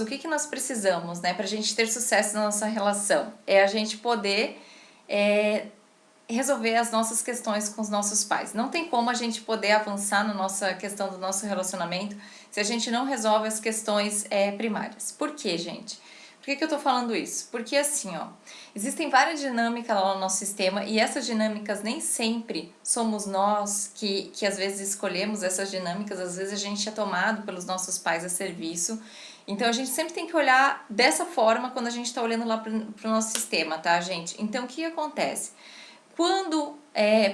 O que nós precisamos, né, para a gente ter sucesso na nossa relação? É a gente poder resolver as nossas questões com os nossos pais. Não tem como a gente poder avançar na nossa questão do nosso relacionamento se a gente não resolve as questões primárias. Por quê, gente? Por que eu tô falando isso? Porque assim, ó, existem várias dinâmicas lá no nosso sistema e essas dinâmicas nem sempre somos nós que às vezes escolhemos essas dinâmicas, às vezes a gente é tomado pelos nossos pais a serviço. Então a gente sempre tem que olhar dessa forma quando a gente está olhando lá pro nosso sistema, tá, gente? Então o que acontece? Quando,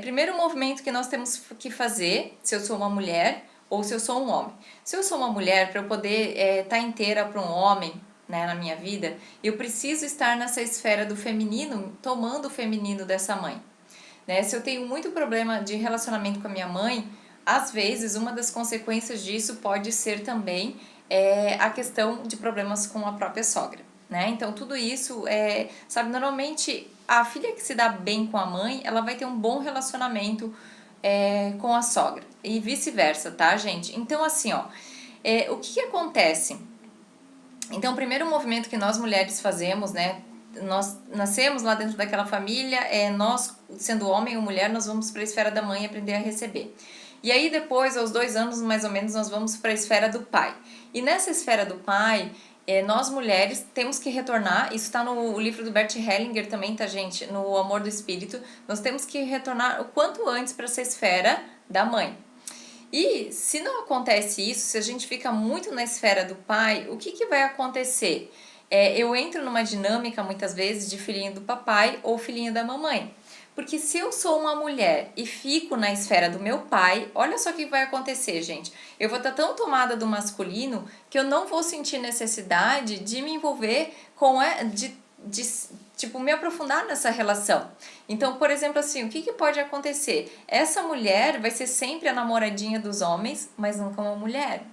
primeiro movimento que nós temos que fazer, se eu sou uma mulher ou se eu sou um homem. Se eu sou uma mulher, para eu poder estar inteira para um homem, né, na minha vida, eu preciso estar nessa esfera do feminino, tomando o feminino dessa mãe. Né? Se eu tenho muito problema de relacionamento com a minha mãe, às vezes uma das consequências disso pode ser também a questão de problemas com a própria sogra. Né? Então tudo isso, sabe, normalmente a filha que se dá bem com a mãe, ela vai ter um bom relacionamento com a sogra e vice-versa, tá, gente? Então assim, ó, o que acontece? Então o primeiro movimento que nós mulheres fazemos, né, nós nascemos lá dentro daquela família, nós, sendo homem ou mulher, nós vamos para a esfera da mãe aprender a receber. E aí depois, aos 2 anos mais ou menos, nós vamos para a esfera do pai. E nessa esfera do pai, nós mulheres temos que retornar, isso está no livro do Bert Hellinger também, tá, gente? No Amor do Espírito, nós temos que retornar o quanto antes para essa esfera da mãe. E se não acontece isso, se a gente fica muito na esfera do pai, o que vai acontecer? Eu entro numa dinâmica, muitas vezes, de filhinho do papai ou filhinho da mamãe. Porque se eu sou uma mulher e fico na esfera do meu pai, olha só o que vai acontecer, gente. Eu vou estar tão tomada do masculino que eu não vou sentir necessidade de me envolver com... tipo, me aprofundar nessa relação. Então, por exemplo, assim, o que pode acontecer? Essa mulher vai ser sempre a namoradinha dos homens, mas nunca uma mulher.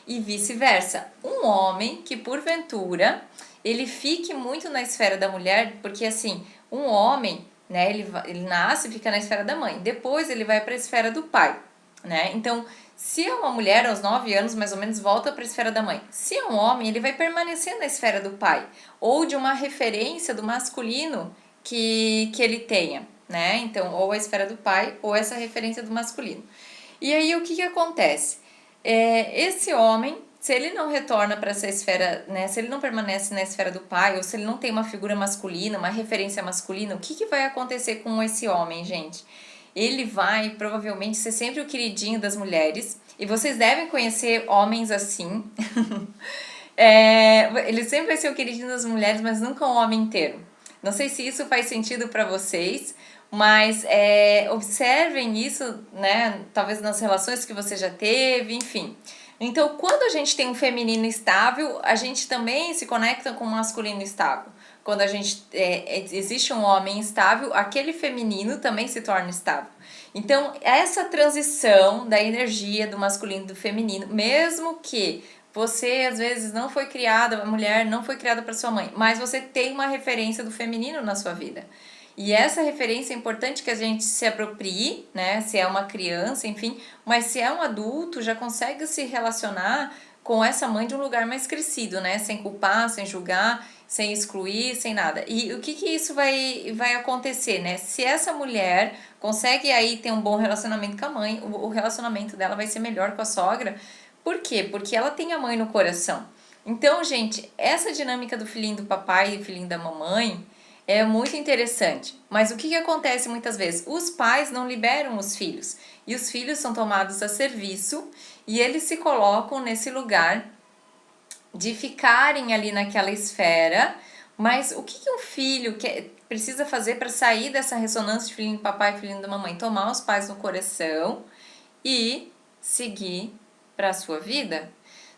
E vice-versa. Um homem que, porventura, ele fique muito na esfera da mulher, porque, assim, um homem, né, ele nasce e fica na esfera da mãe. Depois ele vai para a esfera do pai, né? Então, se é uma mulher, aos 9 anos, mais ou menos, volta para a esfera da mãe. Se é um homem, ele vai permanecer na esfera do pai, ou de uma referência do masculino que ele tenha, né? Então, ou a esfera do pai, ou essa referência do masculino. E aí, o que acontece? Esse homem, se ele não retorna para essa esfera, né? Se ele não permanece na esfera do pai, ou se ele não tem uma figura masculina, uma referência masculina, o que vai acontecer com esse homem, gente? Ele vai provavelmente ser sempre o queridinho das mulheres, e vocês devem conhecer homens assim. Ele sempre vai ser o queridinho das mulheres, mas nunca um homem inteiro. Não sei se isso faz sentido para vocês, mas observem isso, né? Talvez nas relações que você já teve, enfim. Então, quando a gente tem um feminino estável, a gente também se conecta com um masculino estável. Quando a gente existe um homem estável, aquele feminino também se torna estável. Então, essa transição da energia do masculino e do feminino, mesmo que você às vezes não foi criada, a mulher não foi criada para sua mãe, mas você tem uma referência do feminino na sua vida. E essa referência é importante que a gente se aproprie, né? Se é uma criança, enfim, mas se é um adulto, já consegue se relacionar com essa mãe de um lugar mais crescido, né? Sem culpar, sem julgar, sem excluir, sem nada. E o que isso vai acontecer, né? Se essa mulher consegue aí ter um bom relacionamento com a mãe, o relacionamento dela vai ser melhor com a sogra. Por quê? Porque ela tem a mãe no coração. Então, gente, essa dinâmica do filhinho do papai e filhinho da mamãe é muito interessante. Mas o que acontece muitas vezes? Os pais não liberam os filhos. E os filhos são tomados a serviço e eles se colocam nesse lugar de ficarem ali naquela esfera. Mas o que um filho precisa fazer para sair dessa ressonância de filhinho do papai e filhinho da mamãe? Tomar os pais no coração e seguir para a sua vida?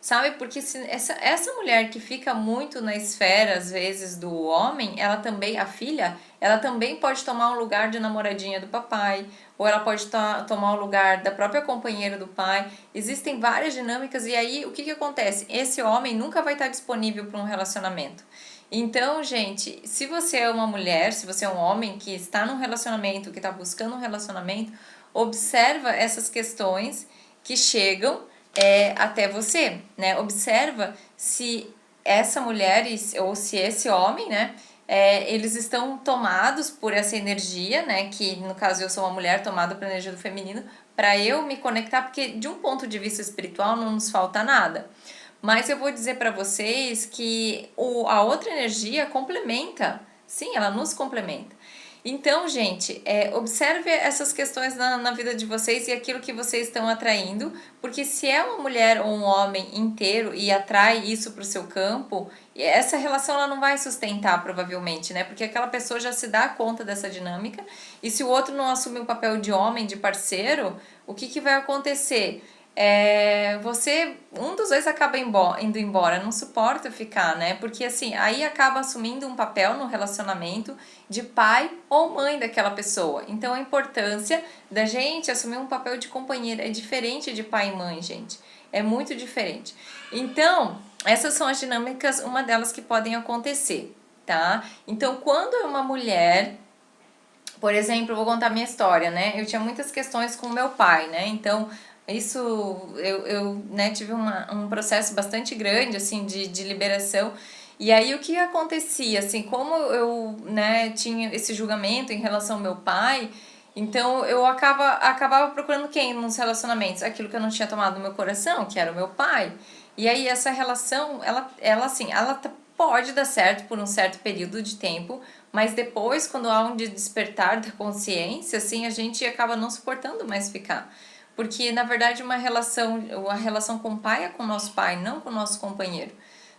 Sabe, porque se essa mulher que fica muito na esfera, às vezes, do homem, ela também, a filha, ela também pode tomar o lugar de namoradinha do papai, ou ela pode tomar o lugar da própria companheira do pai. Existem várias dinâmicas e aí o que acontece? Esse homem nunca vai estar disponível para um relacionamento. Então, gente, se você é uma mulher, se você é um homem que está num relacionamento, que está buscando um relacionamento, observa essas questões que chegam até você, né? Observa se essa mulher ou se esse homem, né, eles estão tomados por essa energia, né, que no caso eu sou uma mulher tomada pela energia do feminino, para eu me conectar, porque de um ponto de vista espiritual não nos falta nada. Mas eu vou dizer para vocês que a outra energia complementa, sim, ela nos complementa. Então, gente, observe essas questões na vida de vocês e aquilo que vocês estão atraindo, porque se é uma mulher ou um homem inteiro e atrai isso para o seu campo, essa relação ela não vai sustentar provavelmente, né? Porque aquela pessoa já se dá conta dessa dinâmica e se o outro não assume o papel de homem, de parceiro, o que vai acontecer? Um dos dois acaba indo embora, não suporta ficar, né? Porque assim, aí acaba assumindo um papel no relacionamento de pai ou mãe daquela pessoa. Então a importância da gente assumir um papel de companheira é diferente de pai e mãe, gente. É muito diferente. Então, essas são as dinâmicas, uma delas que podem acontecer, tá? Então, quando é uma mulher, por exemplo, eu vou contar minha história, né? Eu tinha muitas questões com meu pai, né? Então, isso, eu né, tive um processo bastante grande, assim, de liberação. E aí, o que acontecia, assim, como eu, né, tinha esse julgamento em relação ao meu pai, então eu acabava procurando quem nos relacionamentos? Aquilo que eu não tinha tomado no meu coração, que era o meu pai. E aí, essa relação, ela pode dar certo por um certo período de tempo, mas depois, quando há um despertar da consciência, assim, a gente acaba não suportando mais ficar. Porque, na verdade, a relação com o pai é com o nosso pai, não com o nosso companheiro.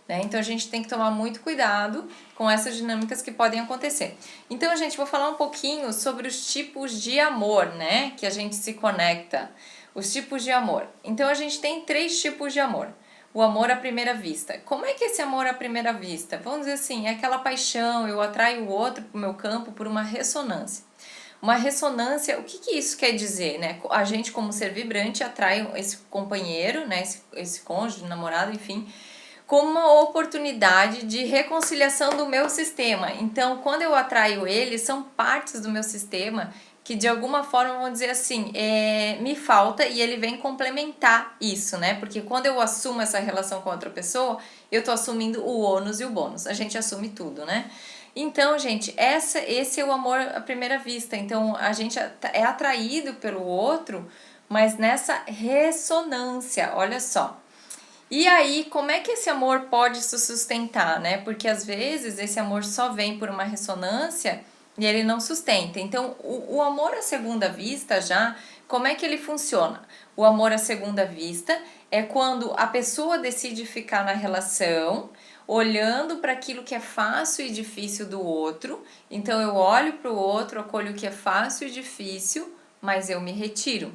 Né? Então, a gente tem que tomar muito cuidado com essas dinâmicas que podem acontecer. Então, gente, vou falar um pouquinho sobre os tipos de amor, né? Que a gente se conecta. Os tipos de amor. Então, a gente tem 3 tipos de amor. O amor à primeira vista. Como é que é esse amor à primeira vista? Vamos dizer assim, é aquela paixão, eu atraio o outro para o meu campo por uma ressonância. Uma ressonância, o que isso quer dizer, né? A gente, como ser vibrante, atrai esse companheiro, né? Esse cônjuge, namorado, enfim, como uma oportunidade de reconciliação do meu sistema. Então, quando eu atraio ele, são partes do meu sistema que de alguma forma, vamos dizer assim, me falta e ele vem complementar isso, né? Porque quando eu assumo essa relação com outra pessoa, eu tô assumindo o ônus e o bônus. A gente assume tudo, né? Então, gente, esse é o amor à primeira vista. Então, a gente é atraído pelo outro, mas nessa ressonância, olha só. E aí, como é que esse amor pode se sustentar, né? Porque às vezes esse amor só vem por uma ressonância e ele não sustenta. Então, o amor à segunda vista já, como é que ele funciona? O amor à segunda vista é quando a pessoa decide ficar na relação, olhando para aquilo que é fácil e difícil do outro. Então, eu olho para o outro, acolho o que é fácil e difícil, mas eu me retiro.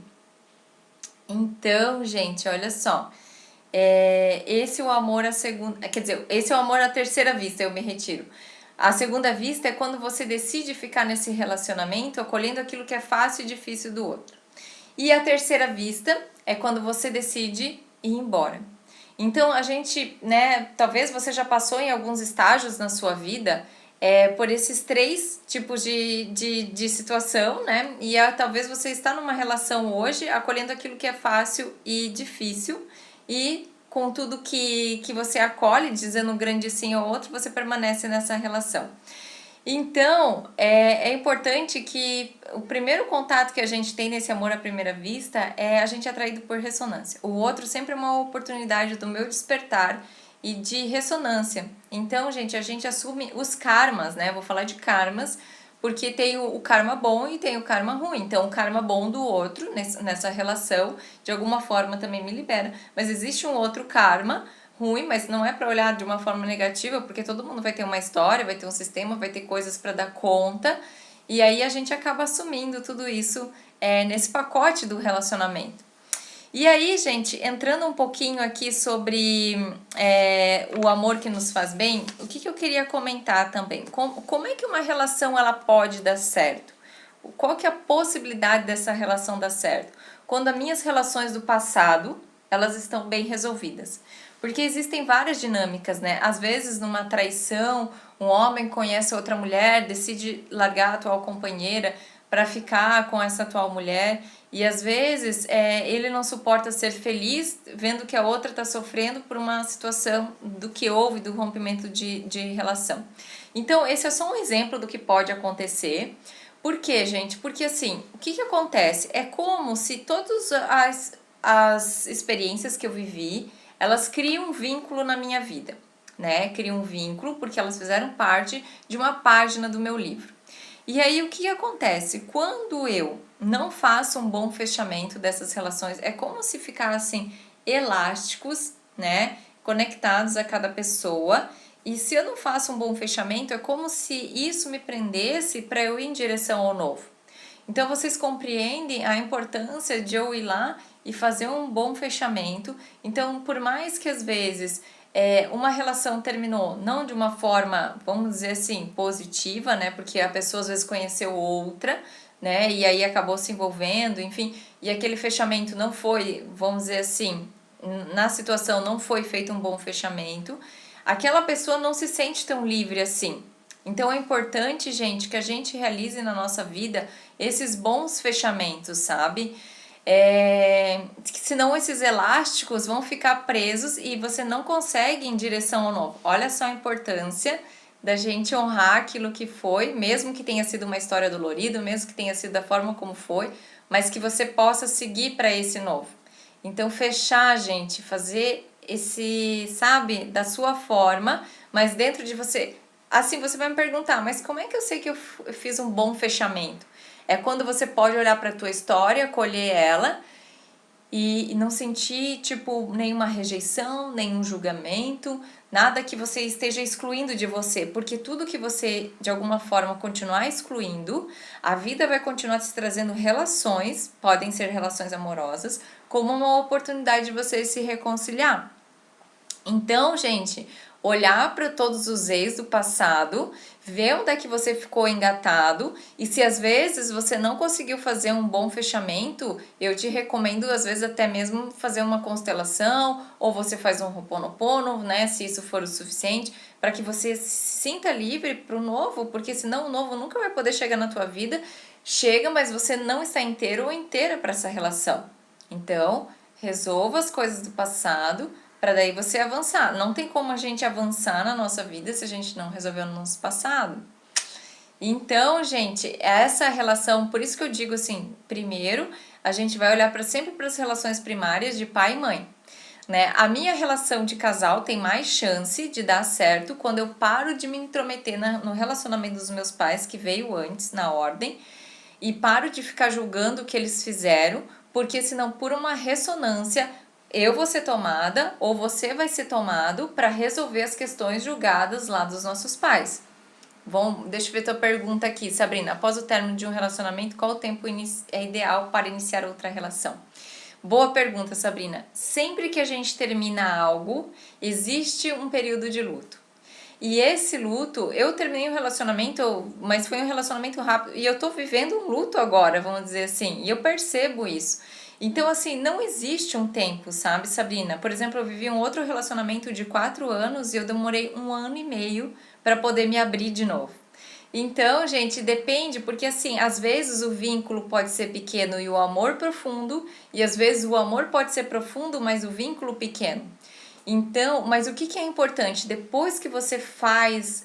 Então, gente, olha só. Esse é o amor à segunda, quer dizer, esse é o amor à terceira vista, eu me retiro. A segunda vista é quando você decide ficar nesse relacionamento, acolhendo aquilo que é fácil e difícil do outro. E a terceira vista é quando você decide ir embora. Então, a gente, né, talvez você já passou em alguns estágios na sua vida por esses 3 tipos de situação, né? E talvez você está numa relação hoje, acolhendo aquilo que é fácil e difícil, e com tudo que você acolhe, dizendo um grande sim ao outro, você permanece nessa relação. Então, é importante que o primeiro contato que a gente tem nesse amor à primeira vista é a gente atraído por ressonância. O outro sempre é uma oportunidade do meu despertar e de ressonância. Então, gente, a gente assume os karmas, né? Vou falar de karmas, porque tem o karma bom e tem o karma ruim. Então, o karma bom do outro, nessa relação, de alguma forma também me libera. Mas existe um outro karma ruim, mas não é para olhar de uma forma negativa, porque todo mundo vai ter uma história, vai ter um sistema, vai ter coisas para dar conta, e aí a gente acaba assumindo tudo isso nesse pacote do relacionamento. E aí, gente, entrando um pouquinho aqui sobre o amor que nos faz bem, o que eu queria comentar também? Como é que uma relação ela pode dar certo? Qual que é a possibilidade dessa relação dar certo? Quando as minhas relações do passado, elas estão bem resolvidas. Porque existem várias dinâmicas, né? Às vezes, numa traição, um homem conhece outra mulher, decide largar a atual companheira, para ficar com essa atual mulher. E às vezes ele não suporta ser feliz vendo que a outra está sofrendo por uma situação do que houve, do rompimento de relação. Então esse é só um exemplo do que pode acontecer. Por quê, gente? Porque assim, o que acontece? É como se todas as experiências que eu vivi, elas criam um vínculo na minha vida, né? Criam um vínculo porque elas fizeram parte de uma página do meu livro. E aí o que acontece? Quando eu não faço um bom fechamento dessas relações, é como se ficassem elásticos, né? Conectados a cada pessoa. E se eu não faço um bom fechamento, é como se isso me prendesse para eu ir em direção ao novo. Então vocês compreendem a importância de eu ir lá e fazer um bom fechamento. Então, por mais que às vezes uma relação terminou não de uma forma, vamos dizer assim, positiva, né? Porque a pessoa às vezes conheceu outra, né? E aí acabou se envolvendo, enfim. E aquele fechamento não foi, vamos dizer assim, na situação não foi feito um bom fechamento. Aquela pessoa não se sente tão livre assim. Então é importante, gente, que a gente realize na nossa vida esses bons fechamentos, sabe? Senão esses elásticos vão ficar presos e você não consegue ir em direção ao novo. Olha só a importância da gente honrar aquilo que foi, mesmo que tenha sido uma história dolorida, mesmo que tenha sido da forma como foi, mas que você possa seguir para esse novo. Então fechar, gente, fazer esse, sabe, da sua forma, mas dentro de você. Assim, você vai me perguntar, mas como é que eu sei que eu fiz um bom fechamento? É quando você pode olhar para a tua história, colher ela e não sentir, tipo, nenhuma rejeição, nenhum julgamento, nada que você esteja excluindo de você, porque tudo que você, de alguma forma, continuar excluindo, a vida vai continuar te trazendo relações, podem ser relações amorosas, como uma oportunidade de você se reconciliar. Então, gente, olhar para todos os ex do passado, ver onde é que você ficou engatado e se às vezes você não conseguiu fazer um bom fechamento, eu te recomendo às vezes até mesmo fazer uma constelação ou você faz um Ho'oponopono, né, se isso for o suficiente, para que você se sinta livre para o novo, porque senão o novo nunca vai poder chegar na tua vida. Chega, mas você não está inteiro ou inteira para essa relação. Então, resolva as coisas do passado, para daí você avançar. Não tem como a gente avançar na nossa vida se a gente não resolveu no nosso passado. Então, gente, essa relação, por isso que eu digo assim, primeiro, a gente vai olhar sempre para as relações primárias de pai e mãe. Né? A minha relação de casal tem mais chance de dar certo quando eu paro de me intrometer no relacionamento dos meus pais, que veio antes, na ordem, e paro de ficar julgando o que eles fizeram, porque senão por uma ressonância eu vou ser tomada ou você vai ser tomado para resolver as questões julgadas lá dos nossos pais. Bom, deixa eu ver tua pergunta aqui, Sabrina. Após o término de um relacionamento, qual o tempo é ideal para iniciar outra relação? Boa pergunta, Sabrina. Sempre que a gente termina algo, existe um período de luto. E esse luto, eu terminei um relacionamento, mas foi um relacionamento rápido. E eu tô vivendo um luto agora, vamos dizer assim. E eu percebo isso. Então, assim, não existe um tempo, sabe, Sabrina? Por exemplo, eu vivi um outro relacionamento de 4 anos e eu demorei 1 ano e meio para poder me abrir de novo. Então, gente, depende, porque assim, às vezes o vínculo pode ser pequeno e o amor profundo, e às vezes o amor pode ser profundo, mas o vínculo pequeno. Então, mas o que é importante? Depois que você faz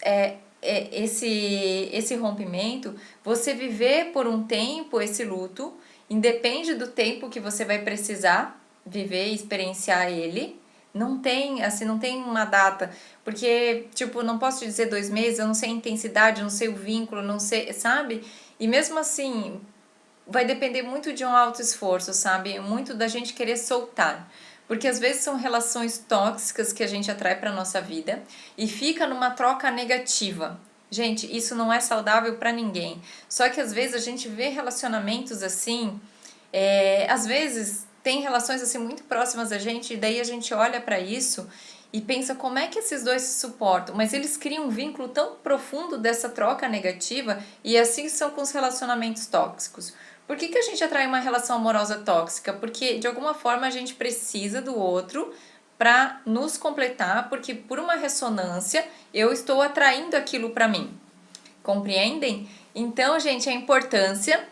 esse rompimento, você viver por um tempo esse luto, independe do tempo que você vai precisar viver e experienciar ele. Não tem, assim, não tem uma data, porque, tipo, não posso te dizer 2 meses, eu não sei a intensidade, eu não sei o vínculo, não sei, sabe? E mesmo assim, vai depender muito de um alto esforço, sabe? Muito da gente querer soltar. Porque às vezes são relações tóxicas que a gente atrai para nossa vida e fica numa troca negativa. Gente, isso não é saudável para ninguém. Só que às vezes a gente vê relacionamentos assim, às vezes tem relações assim muito próximas da gente e daí a gente olha para isso e pensa como é que esses dois se suportam, mas eles criam um vínculo tão profundo dessa troca negativa e assim são com os relacionamentos tóxicos. Por que a gente atrai uma relação amorosa tóxica? Porque de alguma forma a gente precisa do outro para nos completar, porque por uma ressonância eu estou atraindo aquilo para mim. Compreendem? Então, gente, a importância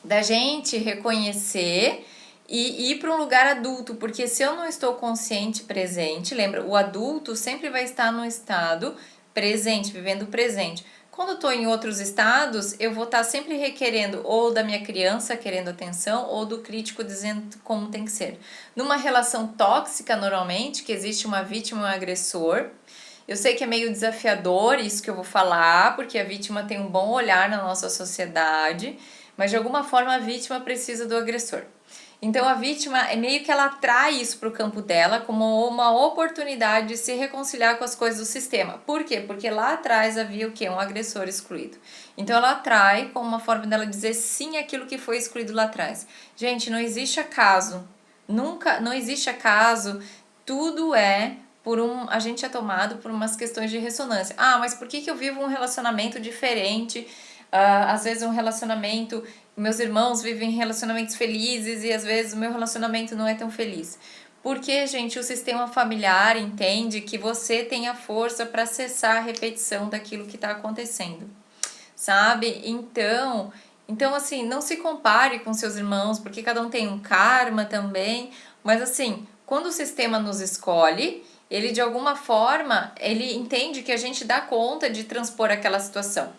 da gente reconhecer e ir para um lugar adulto, porque se eu não estou consciente presente, lembra, o adulto sempre vai estar no estado presente, vivendo o presente. Quando eu estou em outros estados, eu vou estar sempre requerendo ou da minha criança querendo atenção ou do crítico dizendo como tem que ser. Numa relação tóxica, normalmente, que existe uma vítima e um agressor, eu sei que é meio desafiador isso que eu vou falar, porque a vítima tem um bom olhar na nossa sociedade, mas de alguma forma a vítima precisa do agressor. Então a vítima é meio que ela atrai isso para o campo dela como uma oportunidade de se reconciliar com as coisas do sistema. Por quê? Porque lá atrás havia o quê? Um agressor excluído. Então ela atrai como uma forma dela dizer sim àquilo que foi excluído lá atrás. Gente, não existe acaso. Nunca, não existe acaso. Tudo é a gente é tomado por umas questões de ressonância. Ah, mas por que eu vivo um relacionamento diferente? Às vezes um relacionamento, meus irmãos vivem relacionamentos felizes e às vezes o meu relacionamento não é tão feliz. Porque, gente, o sistema familiar entende que você tem a força para acessar a repetição daquilo que está acontecendo, sabe? Então, assim, não se compare com seus irmãos, porque cada um tem um karma também, mas assim, quando o sistema nos escolhe, ele de alguma forma, ele entende que a gente dá conta de transpor aquela situação.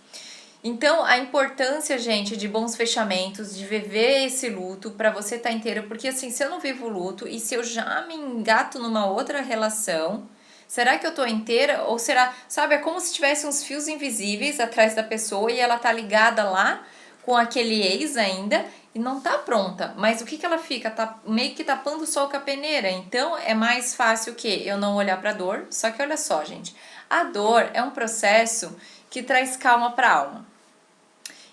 Então, a importância, gente, de bons fechamentos, de viver esse luto para você estar inteira, porque assim, se eu não vivo o luto e se eu já me engato numa outra relação, será que eu tô inteira? Ou será, sabe, é como se tivesse uns fios invisíveis atrás da pessoa e ela tá ligada lá com aquele ex ainda e não tá pronta. Mas o que ela fica? Tá meio que tapando o sol com a peneira. Então, é mais fácil que eu não olhar pra dor. Só que olha só, gente, a dor é um processo que traz calma pra alma.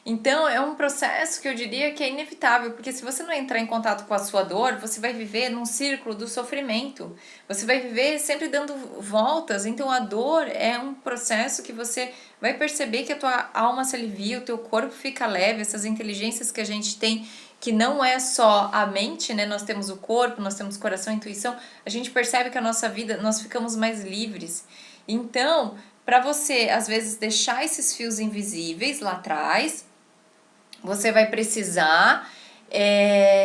Então, é um processo que eu diria que é inevitável, porque se você não entrar em contato com a sua dor, você vai viver num círculo do sofrimento. Você vai viver sempre dando voltas. Então, a dor é um processo que você vai perceber que a tua alma se alivia, o teu corpo fica leve, essas inteligências que a gente tem, que não é só a mente, né? Nós temos o corpo, nós temos coração, intuição. A gente percebe que a nossa vida, nós ficamos mais livres. Então, para você, às vezes, deixar esses fios invisíveis lá atrás, você vai precisar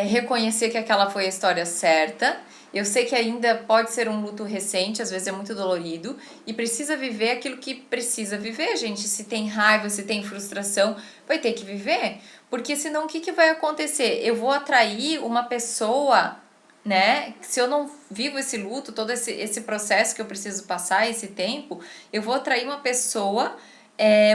reconhecer que aquela foi a história certa. Eu sei que ainda pode ser um luto recente, às vezes é muito dolorido, e precisa viver aquilo que precisa viver, gente. Se tem raiva, se tem frustração, vai ter que viver. Porque senão o que vai acontecer? Eu vou atrair uma pessoa, né? Se eu não vivo esse luto, todo esse processo que eu preciso passar, esse tempo, eu vou atrair uma pessoa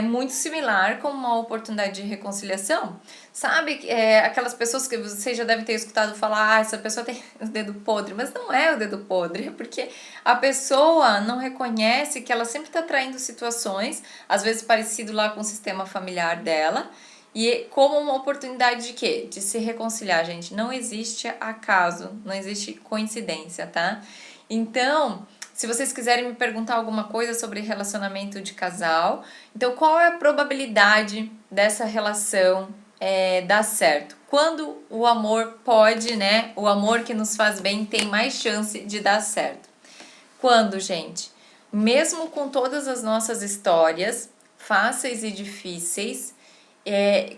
muito similar com uma oportunidade de reconciliação. Sabe, aquelas pessoas que você já deve ter escutado falar, essa pessoa tem o dedo podre, mas não é o dedo podre, é porque a pessoa não reconhece que ela sempre está traindo situações, às vezes parecido lá com o sistema familiar dela, e como uma oportunidade de quê? De se reconciliar, gente. Não existe acaso, não existe coincidência, tá? Então, se vocês quiserem me perguntar alguma coisa sobre relacionamento de casal, então qual é a probabilidade dessa relação dar certo? Quando o amor pode, né? O amor que nos faz bem tem mais chance de dar certo. Quando, gente? Mesmo com todas as nossas histórias, fáceis e difíceis,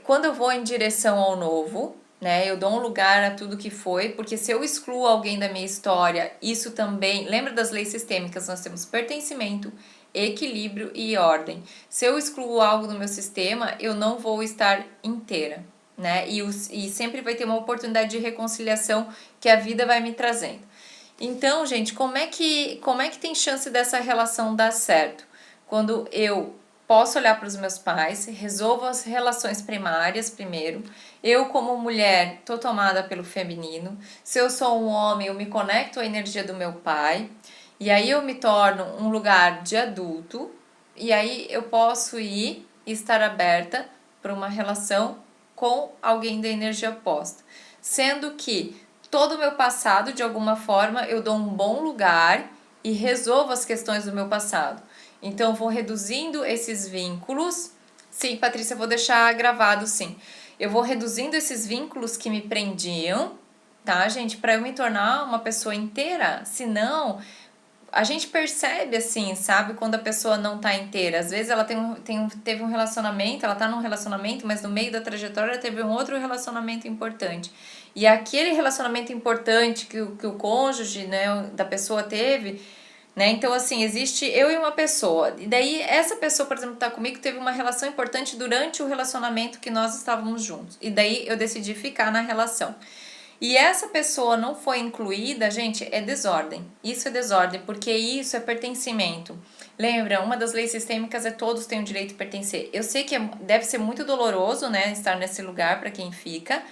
quando eu vou em direção ao novo, né, eu dou um lugar a tudo que foi, porque se eu excluo alguém da minha história, isso também, lembra das leis sistêmicas, nós temos pertencimento, equilíbrio e ordem. Se eu excluo algo do meu sistema, eu não vou estar inteira, né, e sempre vai ter uma oportunidade de reconciliação que a vida vai me trazendo. Então, gente, como é que tem chance dessa relação dar certo? Quando eu posso olhar para os meus pais, resolvo as relações primárias primeiro. Eu, como mulher, tô tomada pelo feminino. Se eu sou um homem, eu me conecto à energia do meu pai. E aí eu me torno um lugar de adulto. E aí eu posso ir e estar aberta para uma relação com alguém da energia oposta. Sendo que todo o meu passado, de alguma forma, eu dou um bom lugar e resolvo as questões do meu passado. Então, vou reduzindo esses vínculos. Sim, Patrícia, eu vou deixar gravado, sim. Eu vou reduzindo esses vínculos que me prendiam, tá, gente? Para eu me tornar uma pessoa inteira. Senão, a gente percebe assim, sabe, quando a pessoa não tá inteira. Às vezes ela teve um relacionamento, ela tá num relacionamento, mas no meio da trajetória ela teve um outro relacionamento importante. E aquele relacionamento importante que o cônjuge, né, da pessoa teve, né? Então, assim, existe eu e uma pessoa. E daí, essa pessoa, por exemplo, que tá comigo, teve uma relação importante durante o relacionamento que nós estávamos juntos. E daí eu decidi ficar na relação. E essa pessoa não foi incluída, gente, é desordem. Isso é desordem, porque isso é pertencimento. Lembra, uma das leis sistêmicas é todos têm o direito de pertencer. Eu sei que deve ser muito doloroso, né, estar nesse lugar para quem fica,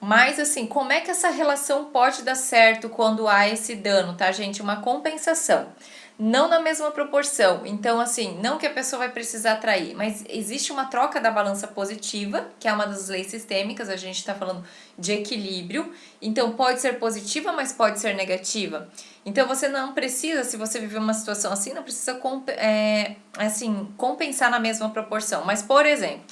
mas assim, como é que essa relação pode dar certo quando há esse dano, tá, gente? Uma compensação. Não na mesma proporção. Então, assim, não que a pessoa vai precisar atrair, mas existe uma troca da balança positiva, que é uma das leis sistêmicas, a gente está falando de equilíbrio. Então, pode ser positiva, mas pode ser negativa. Então, você não precisa, se você viver uma situação assim, não precisa compensar na mesma proporção. Mas, por exemplo,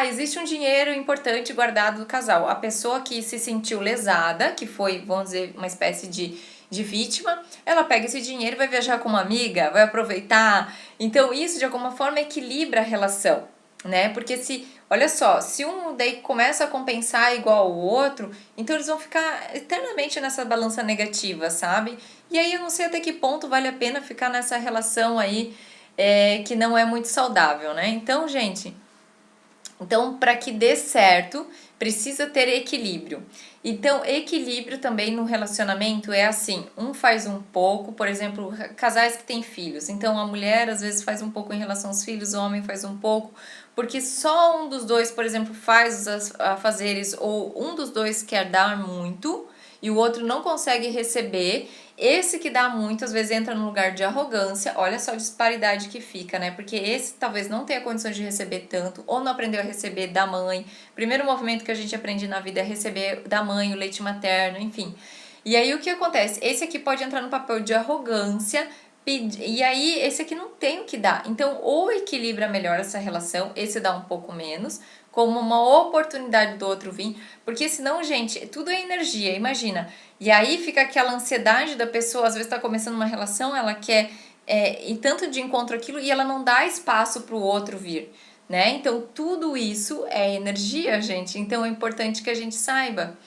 existe um dinheiro importante guardado do casal. A pessoa que se sentiu lesada, que foi, vamos dizer, uma espécie de vítima, ela pega esse dinheiro e vai viajar com uma amiga, vai aproveitar. Então, isso de alguma forma equilibra a relação, né? Porque olha só, se um daí começa a compensar igual ao outro, então eles vão ficar eternamente nessa balança negativa, sabe? E aí eu não sei até que ponto vale a pena ficar nessa relação aí que não é muito saudável, né? Então, gente, para que dê certo, precisa ter equilíbrio. Então, equilíbrio também no relacionamento é assim, um faz um pouco, por exemplo, casais que têm filhos. Então, a mulher às vezes faz um pouco em relação aos filhos, o homem faz um pouco, porque só um dos dois, por exemplo, faz os afazeres ou um dos dois quer dar muito e o outro não consegue receber. Esse que dá muito, às vezes entra no lugar de arrogância. Olha só a disparidade que fica, né? Porque esse talvez não tenha condições de receber tanto, ou não aprendeu a receber da mãe. Primeiro movimento que a gente aprende na vida é receber da mãe, o leite materno, enfim. E aí o que acontece? Esse aqui pode entrar no papel de arrogância, e aí esse aqui não tem o que dar. Então, ou equilibra melhor essa relação, esse dá um pouco menos, como uma oportunidade do outro vir, porque senão, gente, tudo é energia, imagina. E aí fica aquela ansiedade da pessoa, às vezes tá começando uma relação, ela quer ir tanto de encontro aquilo e ela não dá espaço para o outro vir, né? Então tudo isso é energia, gente, então é importante que a gente saiba.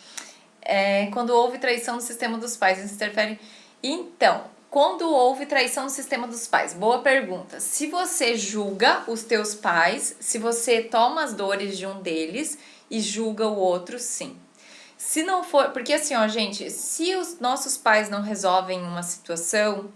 Quando houve traição no sistema dos pais, isso interfere. Então, quando houve traição no sistema dos pais? Boa pergunta. Se você julga os teus pais, se você toma as dores de um deles e julga o outro, sim. Se não for, porque assim, ó, gente, se os nossos pais não resolvem uma situação,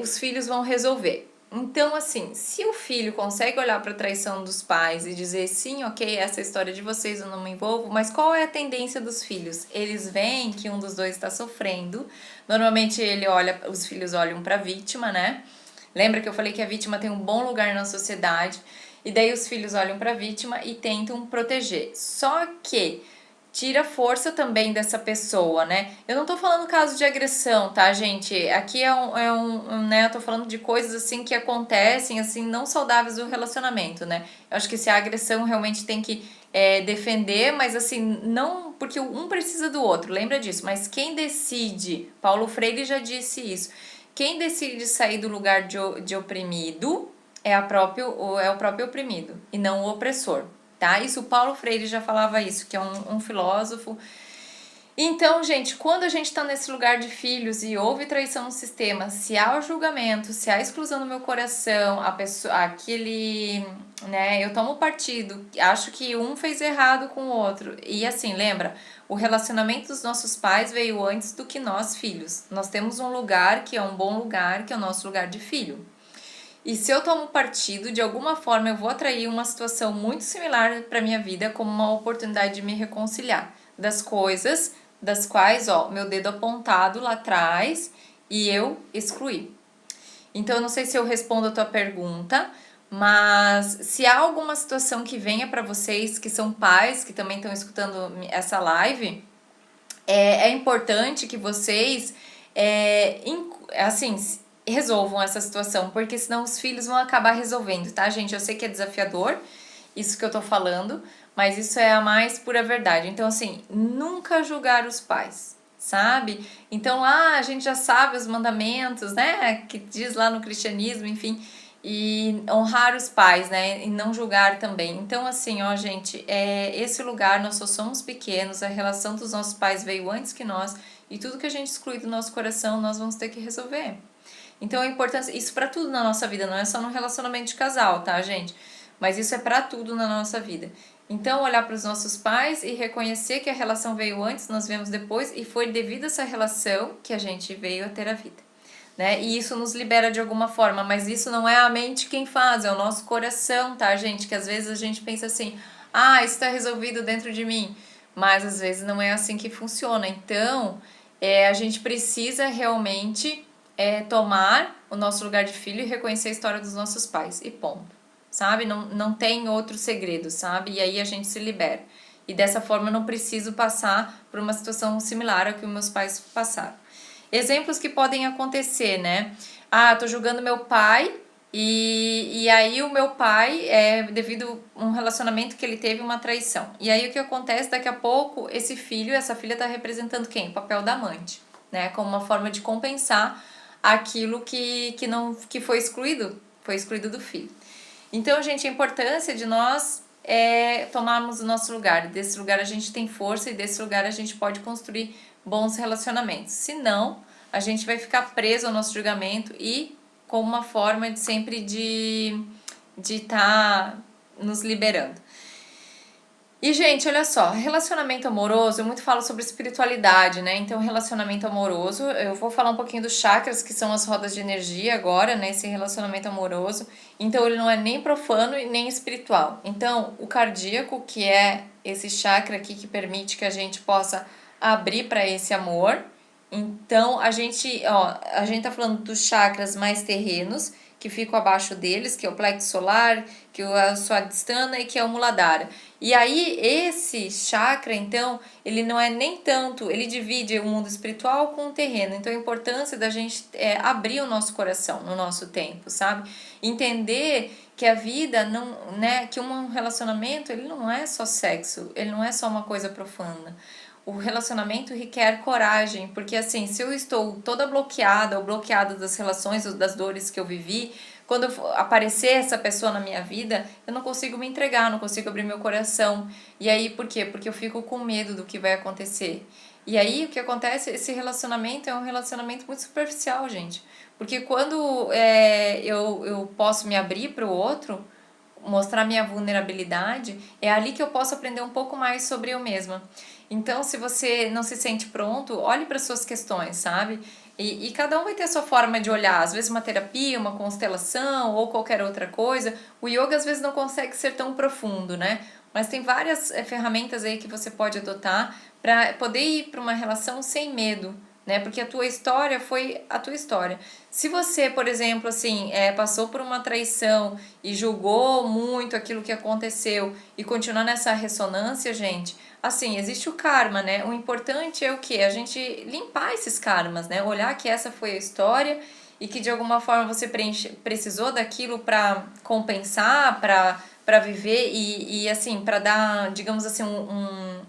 os filhos vão resolver. Então, assim, se o filho consegue olhar para a traição dos pais e dizer sim, ok, essa é a história de vocês, eu não me envolvo, mas qual é a tendência dos filhos? Eles veem que um dos dois está sofrendo. Normalmente os filhos olham para a vítima, né? Lembra que eu falei que a vítima tem um bom lugar na sociedade? E daí os filhos olham para a vítima e tentam proteger. Só que tira força também dessa pessoa, né? Eu não tô falando caso de agressão, tá, gente? Aqui né? Eu tô falando de coisas assim que acontecem, assim, não saudáveis do relacionamento, né? Eu acho que se a agressão realmente tem que defender, mas assim, não porque um precisa do outro, lembra disso? Mas quem decide, Paulo Freire já disse isso, quem decide sair do lugar de oprimido é o próprio oprimido e não o opressor. Tá? Isso, o Paulo Freire já falava isso, que é um filósofo. Então, gente, quando a gente está nesse lugar de filhos e houve traição no sistema, se há o julgamento, se há a exclusão do meu coração, né, eu tomo partido, acho que um fez errado com o outro. E assim, lembra, o relacionamento dos nossos pais veio antes do que nós, filhos. Nós temos um lugar que é um bom lugar, que é o nosso lugar de filho. E se eu tomo partido, de alguma forma eu vou atrair uma situação muito similar para minha vida como uma oportunidade de me reconciliar das coisas das quais, ó, meu dedo apontado lá atrás e eu excluí. Então eu não sei se eu respondo a tua pergunta, mas se há alguma situação que venha para vocês que são pais que também estão escutando essa live, é importante que vocês assim, resolvam essa situação, porque senão os filhos vão acabar resolvendo, tá, gente? Eu sei que é desafiador isso que eu tô falando, mas isso é a mais pura verdade. Então, assim, nunca julgar os pais. sabe? Então lá a gente já sabe os mandamentos, né? Que diz lá no cristianismo, enfim, e honrar os pais, né? E não julgar também. Então, assim, ó, gente, esse lugar nós só somos pequenos, a relação dos nossos pais veio antes que nós, e tudo que a gente exclui do nosso coração nós vamos ter que resolver. Então a importância, isso para tudo na nossa vida, não é só no relacionamento de casal, tá, gente? Mas isso é para tudo na nossa vida. Então olhar para os nossos pais e reconhecer que a relação veio antes, nós viemos depois e foi devido a essa relação que a gente veio a ter a vida, né? E isso nos libera de alguma forma, mas isso não é a mente quem faz, é o nosso coração, tá, gente? Que às vezes a gente pensa assim, ah, isso está resolvido dentro de mim, mas às vezes não é assim que funciona. Então, a gente precisa realmente tomar o nosso lugar de filho e reconhecer a história dos nossos pais, e ponto, sabe? Não tem outro segredo, sabe? E aí a gente se libera. E dessa forma eu não preciso passar por uma situação similar ao que os meus pais passaram. Exemplos que podem acontecer, né? Ah, tô julgando meu pai e aí o meu pai, devido a um relacionamento que ele teve, uma traição. E aí o que acontece? Daqui a pouco esse filho, essa filha tá representando quem? O papel da amante, né? Como uma forma de compensar aquilo que foi excluído do filho. Então, gente, a importância de nós tomarmos o nosso lugar. Desse lugar a gente tem força e desse lugar a gente pode construir bons relacionamentos. Se não, a gente vai ficar preso ao nosso julgamento e com uma forma de sempre de estar nos liberando. E, gente, olha só, relacionamento amoroso, eu muito falo sobre espiritualidade, né? Então, relacionamento amoroso, eu vou falar um pouquinho dos chakras, que são as rodas de energia agora, né? Esse relacionamento amoroso. Então, ele não é nem profano e nem espiritual. Então, o cardíaco, que é esse chakra aqui que permite que a gente possa abrir para esse amor. Então, a gente tá falando dos chakras mais terrenos, que ficam abaixo deles, que é o plexo solar, que é o Swadhisthana e que é o Muladhara. E aí, esse chakra, então, ele não é nem tanto, ele divide o mundo espiritual com o terreno. Então, a importância da gente abrir o nosso coração no nosso tempo, sabe? Entender que a vida, não, né, que um relacionamento, ele não é só sexo, ele não é só uma coisa profana. O relacionamento requer coragem, porque assim, se eu estou toda bloqueada ou bloqueada das relações ou das dores que eu vivi, quando aparecer essa pessoa na minha vida, eu não consigo me entregar, não consigo abrir meu coração. E aí, por quê? Porque eu fico com medo do que vai acontecer. E aí, o que acontece? Esse relacionamento é um relacionamento muito superficial, gente. Porque quando eu posso me abrir para o outro, mostrar minha vulnerabilidade, é ali que eu posso aprender um pouco mais sobre eu mesma. Então, se você não se sente pronto, olhe para suas questões, sabe? E cada um vai ter a sua forma de olhar. Às vezes uma terapia, uma constelação ou qualquer outra coisa. O yoga às vezes não consegue ser tão profundo, né? Mas tem várias ferramentas aí que você pode adotar para poder ir para uma relação sem medo, né? Porque a tua história foi a tua história. Se você, por exemplo, assim, passou por uma traição e julgou muito aquilo que aconteceu e continuar nessa ressonância, gente, assim, existe o karma, né? O importante é o quê? A gente limpar esses karmas, né? Olhar que essa foi a história e que de alguma forma você precisou daquilo para compensar, para viver e assim, para dar, digamos assim,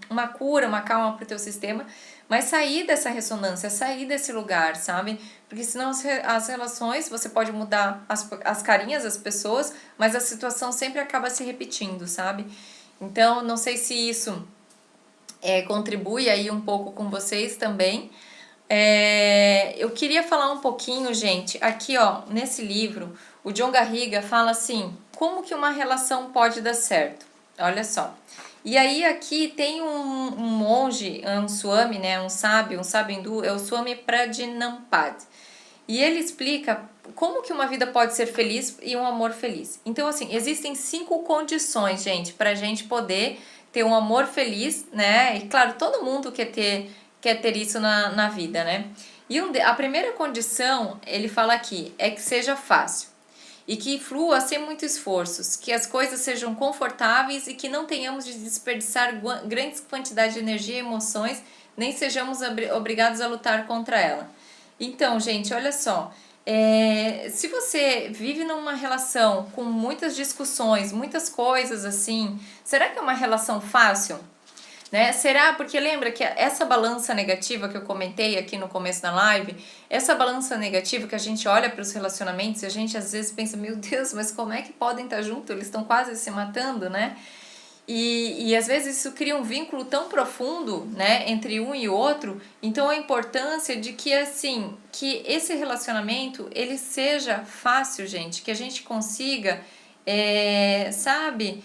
uma cura, uma calma para o teu sistema, mas sair dessa ressonância, sair desse lugar, sabe? Porque senão as relações, você pode mudar as carinhas das pessoas, mas a situação sempre acaba se repetindo, sabe? Então, não sei se isso contribui aí um pouco com vocês também. Eu queria falar um pouquinho, gente, aqui ó, nesse livro, o John Garriga fala assim, como que uma relação pode dar certo? Olha só. E aí aqui tem um monge, um swami, né, um sábio hindu, é o Swami Prajnampad. E ele explica como que uma vida pode ser feliz e um amor feliz. Então, assim, existem 5 condições, gente, pra gente poder ter um amor feliz, né? E claro, todo mundo quer ter isso na vida, né? E a primeira condição, ele fala aqui, é que seja fácil e que flua sem muitos esforços, que as coisas sejam confortáveis e que não tenhamos de desperdiçar grandes quantidades de energia e emoções, nem sejamos obrigados a lutar contra ela. Então, gente, olha só, se você vive numa relação com muitas discussões, muitas coisas assim, será que é uma relação fácil? né? Será? Porque lembra que essa balança negativa que eu comentei aqui no começo da live, essa balança negativa que a gente olha para os relacionamentos e a gente às vezes pensa, meu Deus, mas como é que podem estar juntos? Eles estão quase se matando, né? E às vezes isso cria um vínculo tão profundo, né, entre um e outro. Então a importância de que assim, que esse relacionamento ele seja fácil, gente, que a gente consiga, sabe,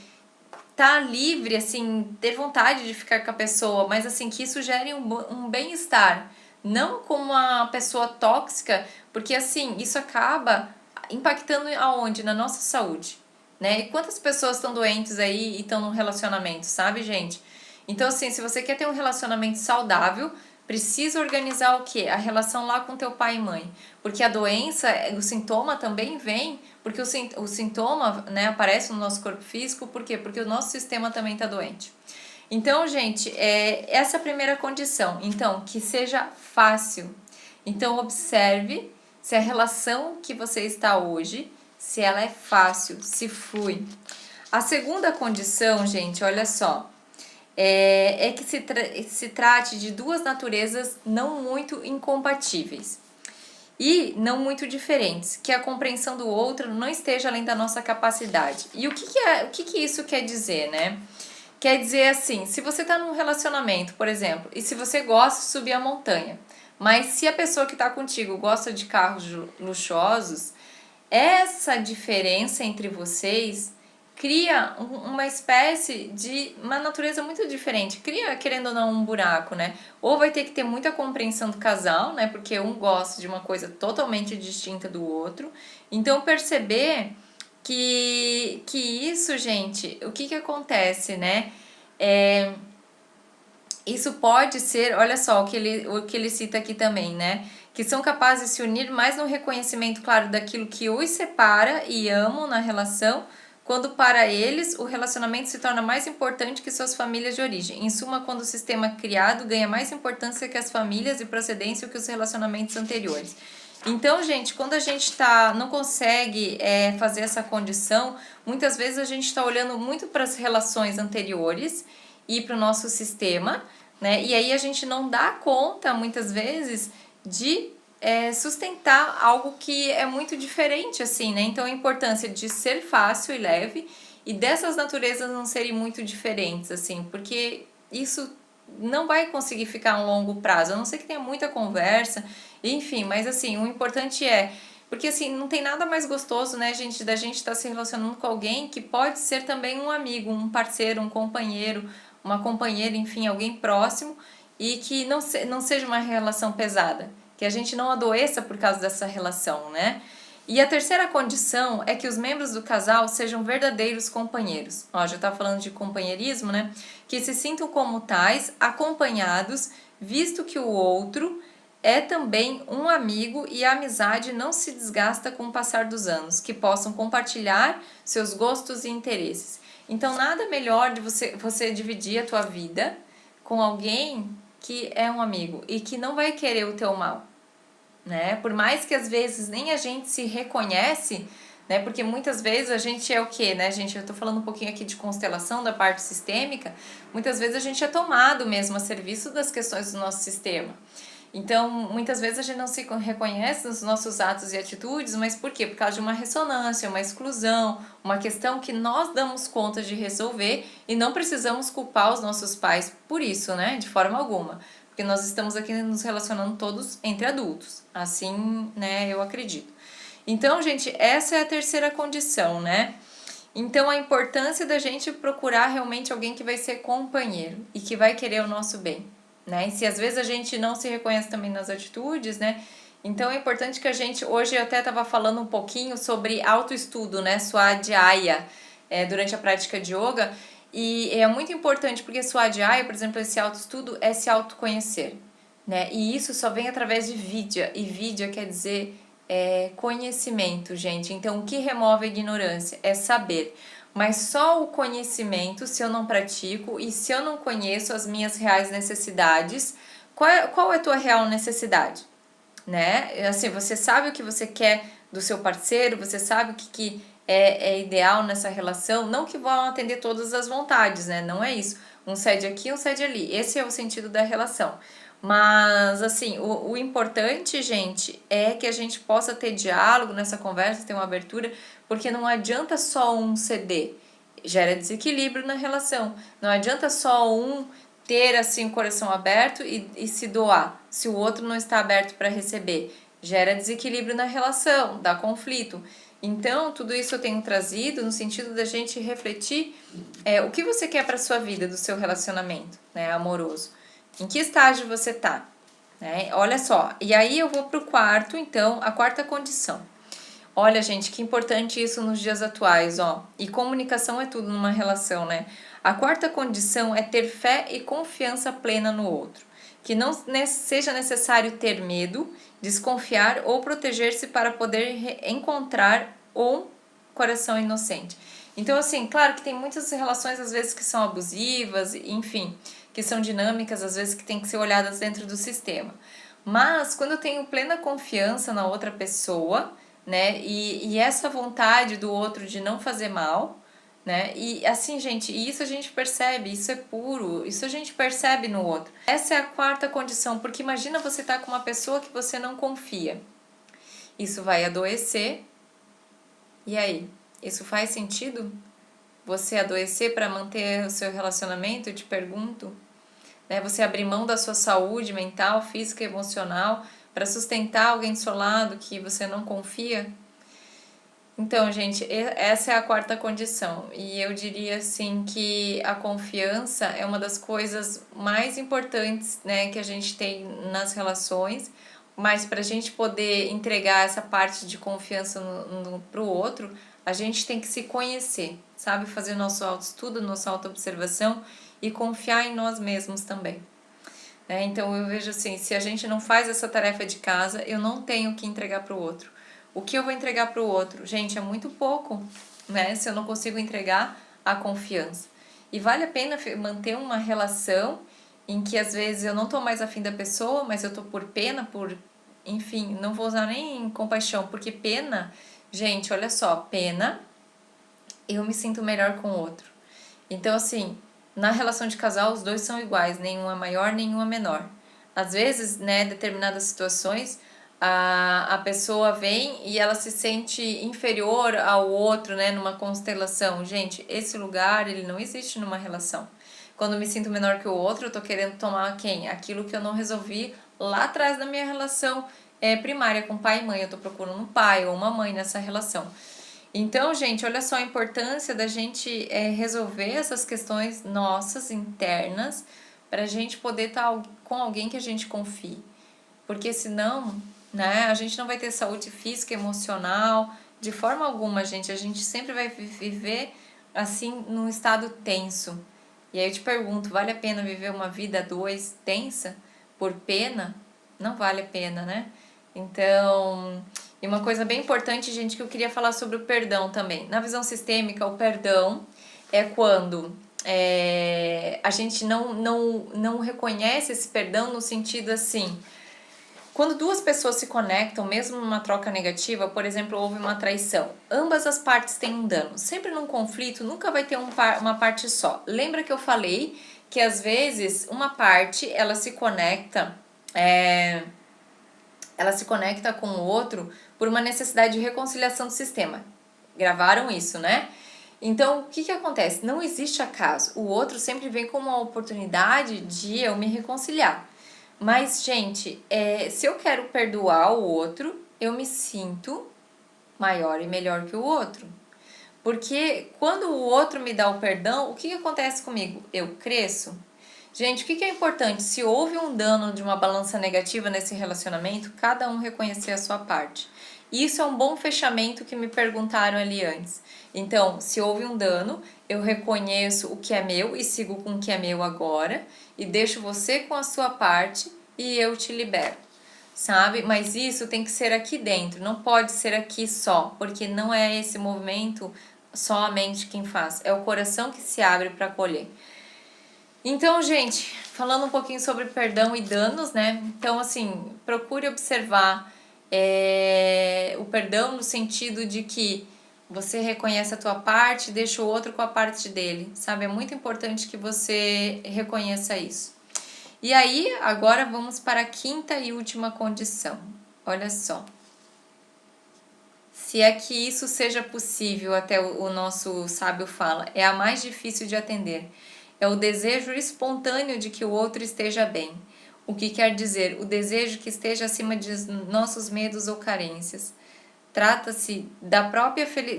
tá livre, assim, ter vontade de ficar com a pessoa, mas assim, que isso gere um bem-estar, não com uma pessoa tóxica, porque assim, isso acaba impactando aonde? Na nossa saúde, né? E quantas pessoas estão doentes aí e estão num relacionamento, sabe, gente? Então, assim, se você quer ter um relacionamento saudável, precisa organizar o quê? A relação lá com teu pai e mãe. Porque a doença, o sintoma também vem, porque o sintoma, né, aparece no nosso corpo físico, por quê? Porque o nosso sistema também está doente. Então, gente, essa é a primeira condição. Então, que seja fácil. Então, observe se a relação que você está hoje, se ela é fácil, se flui. A segunda condição, gente, olha só, é que se trate de duas naturezas não muito incompatíveis e não muito diferentes, que a compreensão do outro não esteja além da nossa capacidade. E o que isso quer dizer, né? Quer dizer assim, se você está num relacionamento, por exemplo, e se você gosta de subir a montanha, mas se a pessoa que está contigo gosta de carros luxuosos, essa diferença entre vocês cria uma espécie de uma natureza muito diferente, cria, querendo ou não, um buraco, né? Ou vai ter que ter muita compreensão do casal, né? Porque um gosta de uma coisa totalmente distinta do outro. Então, perceber que isso, gente, o que acontece, né? Isso pode ser, olha só, o que ele cita aqui também, né? Que são capazes de se unir mais no reconhecimento, claro, daquilo que os separa e amam na relação, quando para eles o relacionamento se torna mais importante que suas famílias de origem. Em suma, quando o sistema criado ganha mais importância que as famílias e procedência que os relacionamentos anteriores. Então, gente, quando a gente não consegue fazer essa condição, muitas vezes a gente está olhando muito para as relações anteriores e para o nosso sistema, né? E aí a gente não dá conta, muitas vezes, de sustentar algo que é muito diferente, assim, né? Então a importância de ser fácil e leve e dessas naturezas não serem muito diferentes, assim, porque isso não vai conseguir ficar a um longo prazo, a não ser que tenha muita conversa, enfim, mas assim, o importante porque assim, não tem nada mais gostoso, né, gente, da gente estar se relacionando com alguém que pode ser também um amigo, um parceiro, um companheiro, uma companheira, enfim, alguém próximo e que não seja uma relação pesada, que a gente não adoeça por causa dessa relação, né? E a terceira condição é que os membros do casal sejam verdadeiros companheiros. Ó, já tá falando de companheirismo, né? Que se sintam como tais, acompanhados, visto que o outro é também um amigo e a amizade não se desgasta com o passar dos anos, que possam compartilhar seus gostos e interesses. Então, nada melhor de você dividir a tua vida com alguém que é um amigo e que não vai querer o teu mal, né? Por mais que às vezes nem a gente se reconhece, né? Porque muitas vezes a gente é o quê, né, gente? Eu tô falando um pouquinho aqui de constelação da parte sistêmica. Muitas vezes a gente é tomado mesmo a serviço das questões do nosso sistema. Então, muitas vezes a gente não se reconhece nos nossos atos e atitudes, mas por quê? Por causa de uma ressonância, uma exclusão, uma questão que nós damos conta de resolver e não precisamos culpar os nossos pais por isso, né? De forma alguma. Porque nós estamos aqui nos relacionando todos entre adultos. Assim, né, eu acredito. Então, gente, essa é a terceira condição, né? Então, a importância da gente procurar realmente alguém que vai ser companheiro e que vai querer o nosso bem, né? E se às vezes a gente não se reconhece também nas atitudes, né? Então é importante que a gente, hoje eu até estava falando um pouquinho sobre autoestudo, né? Swadhyaya, durante a prática de yoga, e é muito importante porque Swadhyaya, por exemplo, esse autoestudo é se autoconhecer, né? E isso só vem através de vidya, e vidya quer dizer conhecimento, gente. Então o que remove a ignorância é saber. Mas só o conhecimento, se eu não pratico e se eu não conheço as minhas reais necessidades, qual é a tua real necessidade? Né? Assim, você sabe o que você quer do seu parceiro, você sabe o que é ideal nessa relação, não que vão atender todas as vontades, né? Não é isso. Um cede aqui, um cede ali. Esse é o sentido da relação. Mas, assim, o importante, gente, é que a gente possa ter diálogo nessa conversa, ter uma abertura, porque não adianta só um ceder. Gera desequilíbrio na relação. Não adianta só um ter, assim, o coração aberto e se doar, se o outro não está aberto para receber. Gera desequilíbrio na relação, dá conflito. Então, tudo isso eu tenho trazido no sentido da gente refletir o que você quer para sua vida, do seu relacionamento, né, amoroso. Em que estágio você tá? Né? Olha só, e aí eu vou pro quarto, então, a quarta condição. Olha, gente, que importante isso nos dias atuais, ó. E comunicação é tudo numa relação, né? A quarta condição é ter fé e confiança plena no outro. Que não seja necessário ter medo, desconfiar ou proteger-se para poder encontrar um coração inocente. Então, assim, claro que tem muitas relações, às vezes, que são abusivas, enfim, que são dinâmicas, às vezes, que tem que ser olhadas dentro do sistema. Mas, quando eu tenho plena confiança na outra pessoa, né, e essa vontade do outro de não fazer mal, né, e assim, gente, isso a gente percebe, isso é puro, isso a gente percebe no outro. Essa é a quarta condição, porque imagina você estar com uma pessoa que você não confia. Isso vai adoecer, e aí? Isso faz sentido? Você adoecer para manter o seu relacionamento? Eu te pergunto. Né? Você abrir mão da sua saúde mental, física e emocional para sustentar alguém do seu lado que você não confia? Então, gente, essa é a quarta condição. E eu diria assim que a confiança é uma das coisas mais importantes, né, que a gente tem nas relações. Mas para a gente poder entregar essa parte de confiança pro outro, a gente tem que se conhecer, sabe? Fazer nosso autoestudo, nossa autoobservação e confiar em nós mesmos também. Então eu vejo assim, se a gente não faz essa tarefa de casa, eu não tenho o que entregar para o outro. O que eu vou entregar para o outro? Gente, é muito pouco, né? Se eu não consigo entregar a confiança. E vale a pena manter uma relação em que às vezes eu não tô mais afim da pessoa, mas eu tô por pena, enfim, não vou usar nem compaixão, porque pena, gente, olha só, pena, eu me sinto melhor com o outro. Então, assim, na relação de casal, os dois são iguais, nenhum é maior, nenhum é menor. Às vezes, né, determinadas situações, a pessoa vem e ela se sente inferior ao outro, né, numa constelação. Gente, esse lugar, ele não existe numa relação. Quando eu me sinto menor que o outro, eu tô querendo tomar quem? Aquilo que eu não resolvi lá atrás da minha relação primária com pai e mãe. Eu tô procurando um pai ou uma mãe nessa relação. Então, gente, olha só a importância da gente resolver essas questões nossas, internas, para a gente poder estar com alguém que a gente confie. Porque senão, né, a gente não vai ter saúde física, emocional, de forma alguma, gente. A gente sempre vai viver assim, num estado tenso. E aí eu te pergunto, vale a pena viver uma vida a dois tensa por pena? Não vale a pena, né? Então, e uma coisa bem importante, gente, que eu queria falar sobre o perdão também. Na visão sistêmica, o perdão é quando a gente não reconhece esse perdão no sentido assim, quando duas pessoas se conectam, mesmo numa troca negativa, por exemplo, houve uma traição, ambas as partes têm um dano. Sempre num conflito, nunca vai ter uma parte só. Lembra que eu falei que às vezes uma parte, ela se conecta com o outro por uma necessidade de reconciliação do sistema. Gravaram isso, né? Então, o que acontece? Não existe acaso. O outro sempre vem com uma oportunidade de eu me reconciliar. Mas, gente, se eu quero perdoar o outro, eu me sinto maior e melhor que o outro. Porque quando o outro me dá o perdão, o que acontece comigo? Eu cresço. Gente, o que é importante? Se houve um dano de uma balança negativa nesse relacionamento, cada um reconhecer a sua parte. Isso é um bom fechamento que me perguntaram ali antes. Então, se houve um dano, eu reconheço o que é meu e sigo com o que é meu agora, e deixo você com a sua parte e eu te libero, sabe? Mas isso tem que ser aqui dentro, não pode ser aqui só, porque não é esse movimento só a mente quem faz, é o coração que se abre para acolher. Então, gente, falando um pouquinho sobre perdão e danos, né? Então, assim, procure observar o perdão no sentido de que Você reconhece a tua parte, deixa o outro com a parte dele, sabe? É muito importante que você reconheça isso. E aí, agora vamos para a quinta e última condição. Olha só. Se é que isso seja possível, até o nosso sábio fala, é a mais difícil de atender. É o desejo espontâneo de que o outro esteja bem. O que quer dizer? O desejo que esteja acima de nossos medos ou carências. Trata-se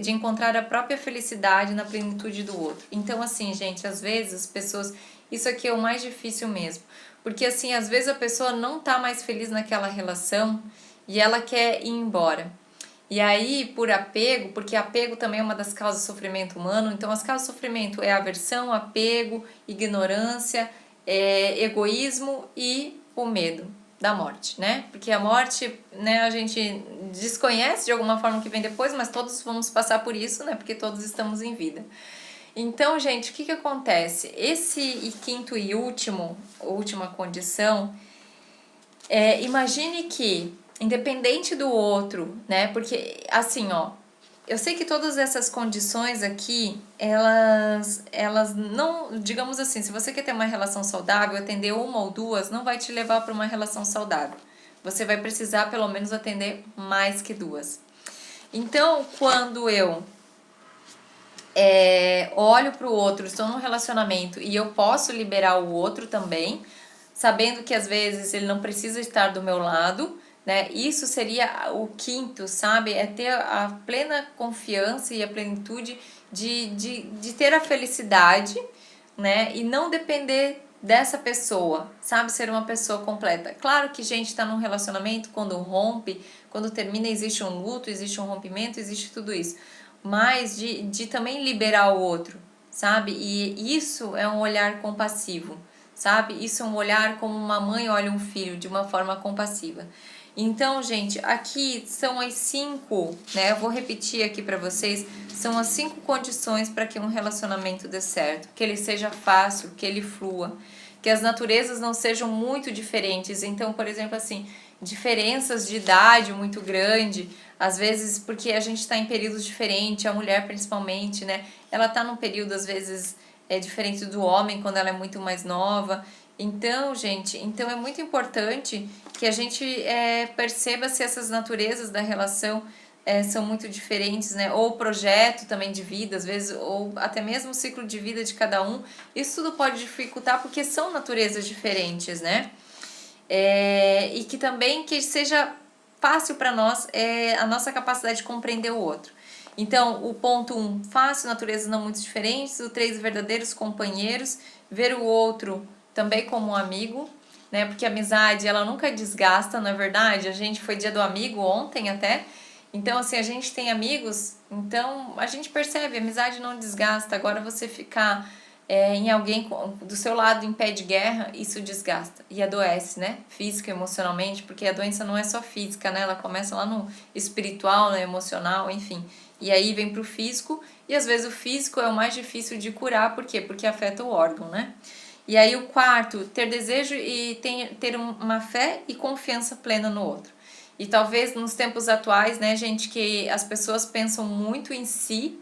de encontrar a própria felicidade na plenitude do outro. Então, assim, gente, às vezes as pessoas... Isso aqui é o mais difícil mesmo. Porque, assim, às vezes a pessoa não tá mais feliz naquela relação e ela quer ir embora. E aí, por apego, porque apego também é uma das causas de sofrimento humano, então as causas de sofrimento é aversão, apego, ignorância, egoísmo e o medo da morte, né? Porque a morte, né, a gente desconhece de alguma forma o que vem depois, mas todos vamos passar por isso, né? Porque todos estamos em vida. Então, gente, o que que acontece? Esse quinto e última condição, imagine que, independente do outro, né? Porque, assim, ó, eu sei que todas essas condições aqui, elas não, digamos assim, se você quer ter uma relação saudável, atender uma ou duas não vai te levar para uma relação saudável. Você vai precisar pelo menos atender mais que duas. Então, quando eu olho para o outro, estou num relacionamento e eu posso liberar o outro também, sabendo que às vezes ele não precisa estar do meu lado, né? Isso seria o quinto, sabe? É ter a plena confiança e a plenitude de ter a felicidade, né? E não depender dessa pessoa, sabe? Ser uma pessoa completa. Claro que gente está num relacionamento, quando rompe, quando termina, existe um luto, existe um rompimento, existe tudo isso. Mas de também liberar o outro, sabe? E isso é um olhar compassivo, sabe? Isso é um olhar como uma mãe olha um filho, de uma forma compassiva. Então, gente, aqui são as 5, né? Eu vou repetir aqui para vocês, são as 5 condições para que um relacionamento dê certo, que ele seja fácil, que ele flua, que as naturezas não sejam muito diferentes. Então, por exemplo, assim, diferenças de idade muito grande, às vezes porque a gente está em períodos diferentes, a mulher principalmente, né? Ela está num período, às vezes, diferente do homem, quando ela é muito mais nova. Então, gente, então é muito importante que a gente perceba se essas naturezas da relação são muito diferentes, né? Ou o projeto também de vida, às vezes, ou até mesmo o ciclo de vida de cada um. Isso tudo pode dificultar porque são naturezas diferentes, né? E que também que seja fácil para nós a nossa capacidade de compreender o outro. Então, o ponto 1, fácil, naturezas não muito diferentes. O 3, verdadeiros companheiros, ver o outro também como um amigo, né? Porque a amizade, ela nunca desgasta, não é verdade? A gente foi dia do amigo ontem até. Então, assim, a gente tem amigos, então a gente percebe, a amizade não desgasta. Agora você ficar em alguém do seu lado em pé de guerra, isso desgasta e adoece, né? Física, emocionalmente, porque a doença não é só física, né? Ela começa lá no espiritual, no emocional, enfim. E aí vem pro físico, e às vezes o físico é o mais difícil de curar, por quê? Porque afeta o órgão, né? E aí o quarto, ter desejo e ter uma fé e confiança plena no outro. E talvez nos tempos atuais, né, gente, que as pessoas pensam muito em si,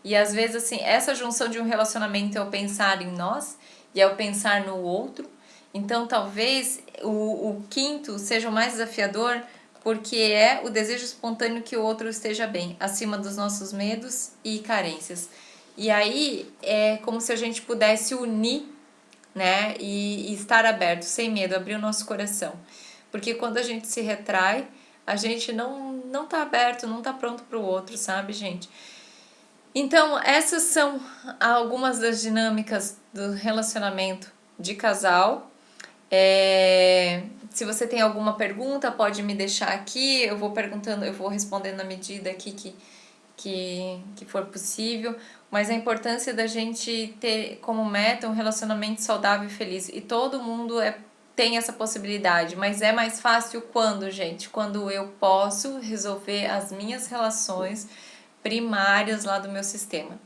e às vezes, assim, essa junção de um relacionamento é o pensar em nós e é o pensar no outro. Então, talvez o quinto seja o mais desafiador, porque é o desejo espontâneo que o outro esteja bem, acima dos nossos medos e carências. E aí é como se a gente pudesse unir, né, e estar aberto, sem medo, abrir o nosso coração. Porque quando a gente se retrai, a gente não tá aberto, não tá pronto para o outro, sabe, gente? Então, essas são algumas das dinâmicas do relacionamento de casal. Se você tem alguma pergunta, pode me deixar aqui, eu vou perguntando, eu vou respondendo na medida aqui que for possível, mas a importância da gente ter como meta um relacionamento saudável e feliz. E todo mundo tem essa possibilidade, mas é mais fácil quando, gente? Quando eu posso resolver as minhas relações primárias lá do meu sistema.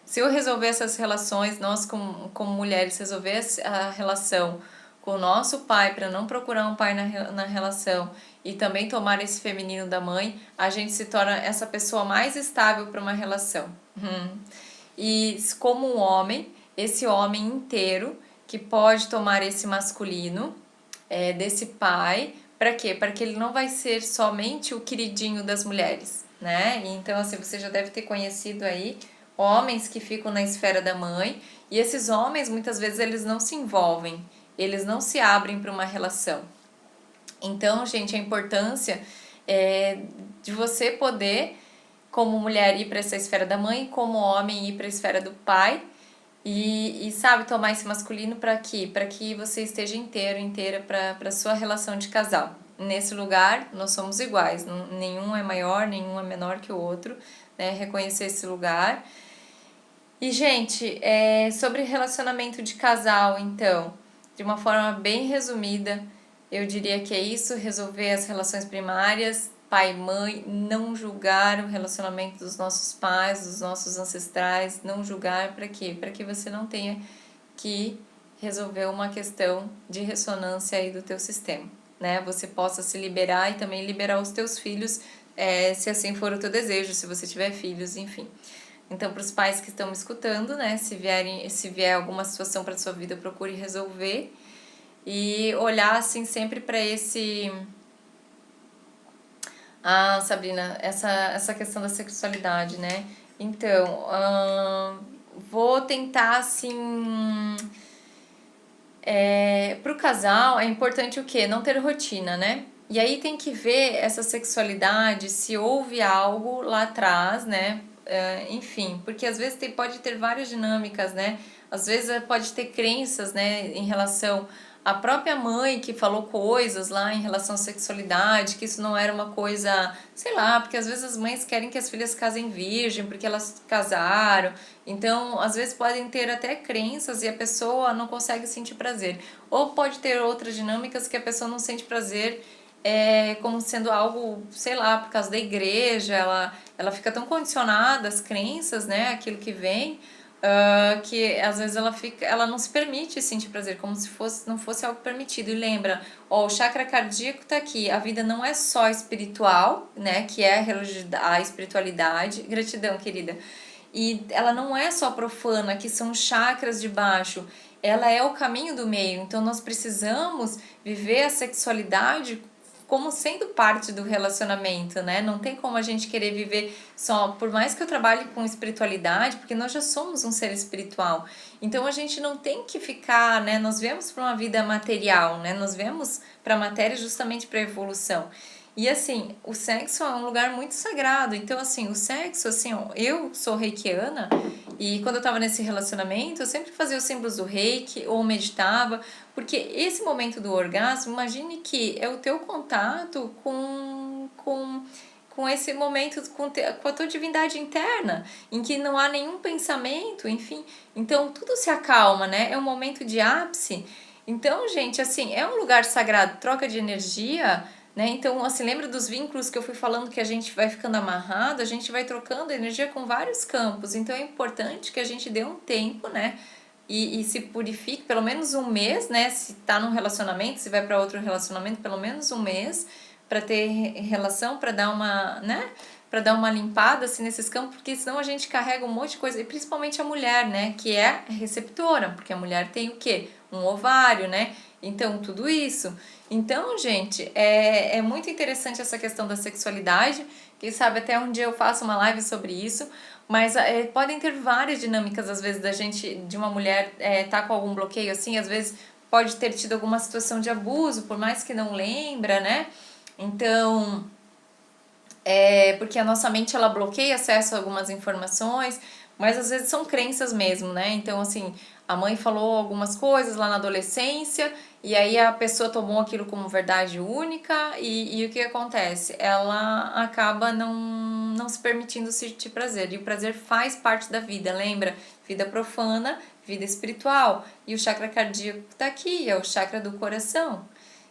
Se eu resolver essas relações, nós como mulheres resolver a relação com o nosso pai, para não procurar um pai na relação, e também tomar esse feminino da mãe, a gente se torna essa pessoa mais estável para uma relação. E como um homem, esse homem inteiro que pode tomar esse masculino desse pai, para quê? Para que ele não vai ser somente o queridinho das mulheres, né? Então, assim, você já deve ter conhecido aí homens que ficam na esfera da mãe, e esses homens, muitas vezes, eles não se envolvem, eles não se abrem para uma relação. Então, gente, a importância de você poder, como mulher, ir para essa esfera da mãe, como homem, ir para a esfera do pai, e sabe, tomar esse masculino para quê? Para que você esteja inteira para sua relação de casal. Nesse lugar, nós somos iguais, nenhum é maior, nenhum é menor que o outro, né? Reconhecer esse lugar. E, gente, sobre relacionamento de casal, então, de uma forma bem resumida, eu diria que é isso: resolver as relações primárias, pai e mãe, não julgar o relacionamento dos nossos pais, dos nossos ancestrais, não julgar para quê? Para que você não tenha que resolver uma questão de ressonância aí do teu sistema, né? Você possa se liberar e também liberar os teus filhos, se assim for o teu desejo, se você tiver filhos, enfim. Então, para os pais que estão me escutando, né, se vier alguma situação para sua vida, procure resolver e olhar assim sempre para esse... Ah, Sabrina, essa questão da sexualidade, né? Então, vou tentar assim... pro casal é importante o quê? Não ter rotina, né? E aí tem que ver essa sexualidade, se houve algo lá atrás, né? Enfim, porque às vezes pode ter várias dinâmicas, né? Às vezes pode ter crenças, né, em relação à própria mãe que falou coisas lá em relação à sexualidade, que isso não era uma coisa, sei lá, porque às vezes as mães querem que as filhas casem virgem porque elas casaram. Então, às vezes podem ter até crenças e a pessoa não consegue sentir prazer. Ou pode ter outras dinâmicas que a pessoa não sente prazer como sendo algo, sei lá, por causa da igreja, ela fica tão condicionada às crenças, né, aquilo que vem, que às vezes ela não se permite sentir prazer, como se não fosse algo permitido. E lembra, o chakra cardíaco tá aqui, a vida não é só espiritual, né, que é a espiritualidade, gratidão, querida, e ela não é só profana, que são chakras de baixo, ela é o caminho do meio. Então nós precisamos viver a sexualidade como sendo parte do relacionamento, né? Não tem como a gente querer viver só, por mais que eu trabalhe com espiritualidade, porque nós já somos um ser espiritual. Então a gente não tem que ficar, né? Nós viemos para uma vida material, né? Nós viemos para a matéria justamente para a evolução. E assim, o sexo é um lugar muito sagrado. Então, assim, o sexo, assim, ó, eu sou reikiana e quando eu tava nesse relacionamento, eu sempre fazia os símbolos do reiki ou meditava, porque esse momento do orgasmo, imagine que é o teu contato com esse momento, com a tua divindade interna, em que não há nenhum pensamento, enfim. Então, tudo se acalma, né? É um momento de ápice. Então, gente, assim, é um lugar sagrado, troca de energia, né? Então, assim, lembra dos vínculos que eu fui falando que a gente vai ficando amarrado, a gente vai trocando energia com vários campos. Então, é importante que a gente dê um tempo, né? E se purifique pelo menos um mês, né? Se tá num relacionamento, se vai para outro relacionamento, pelo menos um mês para ter relação, para dar uma, né? Para dar uma limpada assim nesses campos, porque senão a gente carrega um monte de coisa, e principalmente a mulher, né? Que é receptora, porque a mulher tem o quê? Um ovário, né? Então, tudo isso. Então, gente, é muito interessante essa questão da sexualidade. Quem sabe até um dia eu faço uma live sobre isso. Mas podem ter várias dinâmicas, às vezes, de uma mulher tá com algum bloqueio, assim, às vezes pode ter tido alguma situação de abuso, por mais que não lembra, né? Então, porque a nossa mente, ela bloqueia acesso a algumas informações, mas às vezes são crenças mesmo, né? Então, assim, a mãe falou algumas coisas lá na adolescência e aí a pessoa tomou aquilo como verdade única e o que acontece? Ela acaba não se permitindo sentir prazer. E o prazer faz parte da vida, lembra? Vida profana, vida espiritual. E o chakra cardíaco tá aqui, é o chakra do coração.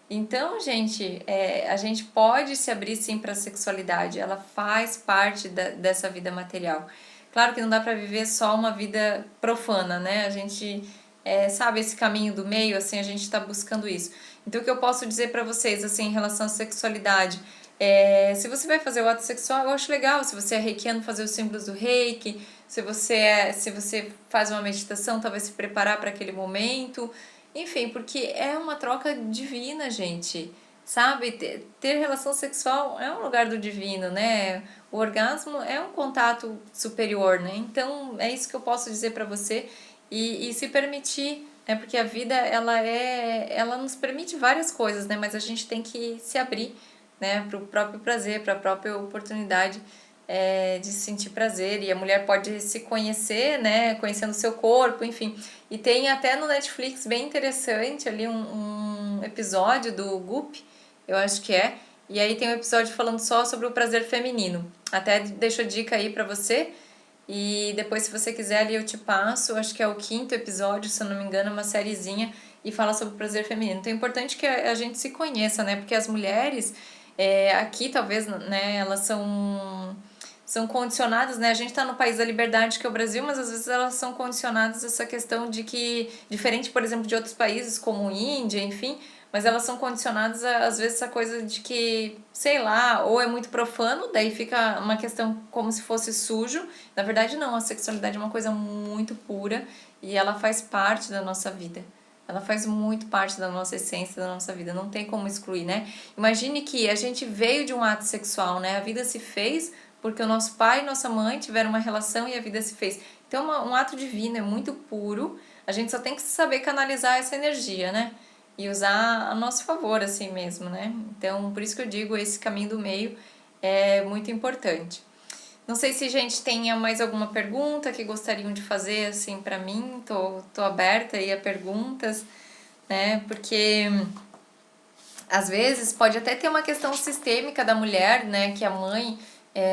Então, gente, a gente pode se abrir sim para a sexualidade, ela faz parte dessa vida material. Claro que não dá para viver só uma vida profana, né? A gente sabe esse caminho do meio, assim, a gente está buscando isso. Então, o que eu posso dizer pra vocês, assim, em relação à sexualidade, se você vai fazer o ato sexual, eu acho legal. Se você é reikiano, fazer os símbolos do reiki. Se você faz uma meditação, talvez se preparar para aquele momento. Enfim, porque é uma troca divina, gente. Sabe? Ter relação sexual é um lugar do divino, né? O orgasmo é um contato superior, né? Então, é isso que eu posso dizer para você. E se permitir, né? Porque a vida, ela nos permite várias coisas, né? Mas a gente tem que se abrir, né, para o próprio prazer, para a própria oportunidade de sentir prazer. E a mulher pode se conhecer, né, conhecendo o seu corpo, enfim. E tem até no Netflix bem interessante ali um episódio do Goop, eu acho que é. E aí tem um episódio falando só sobre o prazer feminino. Até deixo a dica aí pra você. E depois, se você quiser, ali eu te passo. Acho que é o 5º episódio, se eu não me engano, é uma sériezinha. E fala sobre o prazer feminino. Então é importante que a gente se conheça, né? Porque as mulheres, aqui talvez, né, elas são condicionadas, né? A gente está no país da liberdade que é o Brasil, mas às vezes elas são condicionadas a essa questão de que, diferente, por exemplo, de outros países como Índia, enfim, mas elas são condicionadas às vezes essa coisa de que, sei lá, ou é muito profano, daí fica uma questão como se fosse sujo. Na verdade não, a sexualidade é uma coisa muito pura e ela faz parte da nossa vida. Ela faz muito parte da nossa essência, da nossa vida, não tem como excluir, né? Imagine que a gente veio de um ato sexual, né? A vida se fez porque o nosso pai e nossa mãe tiveram uma relação e a vida se fez. Então, um ato divino, é muito puro, a gente só tem que saber canalizar essa energia, né? E usar a nosso favor, assim mesmo, né? Então, por isso que eu digo, esse caminho do meio é muito importante. Não sei se, gente, tenha mais alguma pergunta que gostariam de fazer, assim, pra mim. Tô aberta aí a perguntas, né? Porque às vezes pode até ter uma questão sistêmica da mulher, né? Que a mãe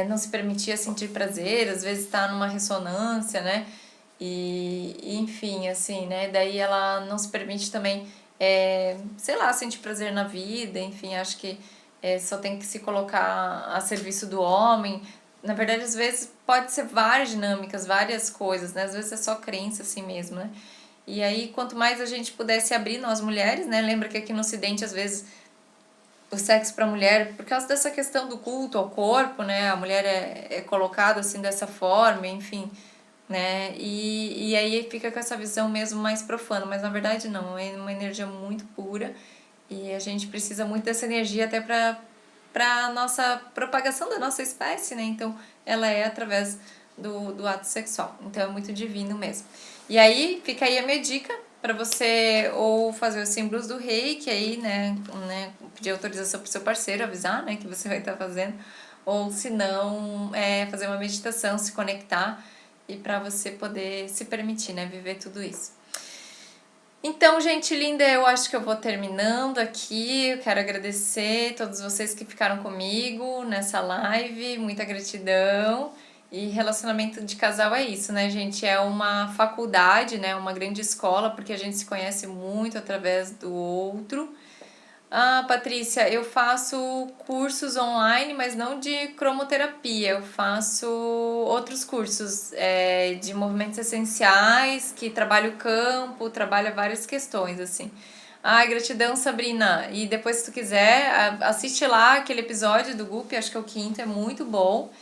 não se permitia sentir prazer, às vezes tá numa ressonância, né? E enfim, assim, né? Daí ela não se permite também, sei lá, sentir prazer na vida, enfim, acho que só tem que se colocar a serviço do homem. Na verdade, às vezes pode ser várias dinâmicas, várias coisas, né? Às vezes é só crença assim mesmo, né? E aí, quanto mais a gente pudesse abrir, nós mulheres, né? Lembra que aqui no Ocidente, às vezes, o sexo para a mulher, por causa dessa questão do culto ao corpo, né? A mulher é colocada assim dessa forma, enfim, né? E aí fica com essa visão mesmo mais profana, mas na verdade não, é uma energia muito pura e a gente precisa muito dessa energia até para nossa propagação da nossa espécie, né? Então ela é através do ato sexual, então é muito divino mesmo. E aí fica aí a minha dica para você ou fazer os símbolos do reiki aí, né, pedir autorização pro seu parceiro, avisar, né, que você vai estar fazendo, ou se não, fazer uma meditação, se conectar e para você poder se permitir, né, viver tudo isso. Então, gente linda, eu acho que eu vou terminando aqui. Eu quero agradecer a todos vocês que ficaram comigo nessa live, muita gratidão. E relacionamento de casal é isso, né, gente? É uma faculdade, né? Uma grande escola, porque a gente se conhece muito através do outro. Ah, Patrícia, eu faço cursos online, mas não de cromoterapia. Eu faço outros cursos de movimentos essenciais, que trabalho o campo, trabalha várias questões, assim. Ai, gratidão, Sabrina. E depois, se tu quiser, assiste lá aquele episódio do Gup, acho que é o 5º, é muito bom.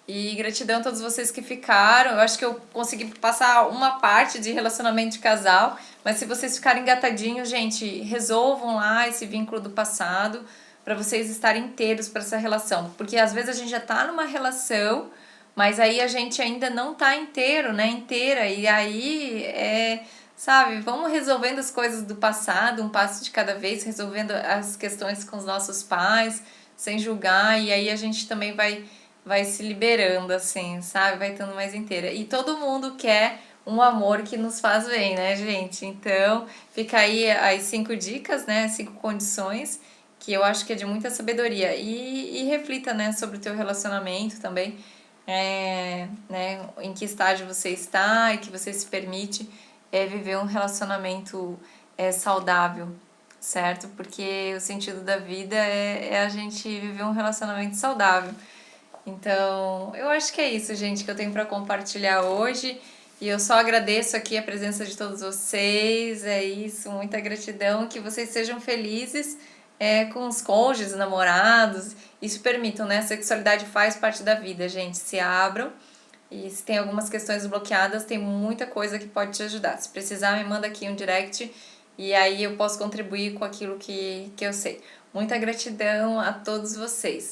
E gratidão a todos vocês que ficaram. Eu acho que eu consegui passar uma parte de relacionamento de casal, mas se vocês ficarem engatadinhos, gente, resolvam lá esse vínculo do passado para vocês estarem inteiros para essa relação. Porque às vezes a gente já tá numa relação, mas aí a gente ainda não tá inteiro, né? Inteira. E aí sabe, vamos resolvendo as coisas do passado, um passo de cada vez, resolvendo as questões com os nossos pais, sem julgar, e aí a gente também vai se liberando, assim, sabe? Vai estando mais inteira. E todo mundo quer um amor que nos faz bem, né, gente? Então, fica aí as 5 dicas, né? 5 condições, que eu acho que é de muita sabedoria. E reflita, né, sobre o teu relacionamento também, né? Em que estágio você está e que você se permite viver um relacionamento saudável, certo? Porque o sentido da vida é a gente viver um relacionamento saudável. Então, eu acho que é isso, gente, que eu tenho para compartilhar hoje. E eu só agradeço aqui a presença de todos vocês, é isso, muita gratidão, que vocês sejam felizes com os cônjuges, namorados, isso permitam, né? A sexualidade faz parte da vida, gente, se abram. E se tem algumas questões bloqueadas, tem muita coisa que pode te ajudar. Se precisar, me manda aqui um direct e aí eu posso contribuir com aquilo que eu sei. Muita gratidão a todos vocês.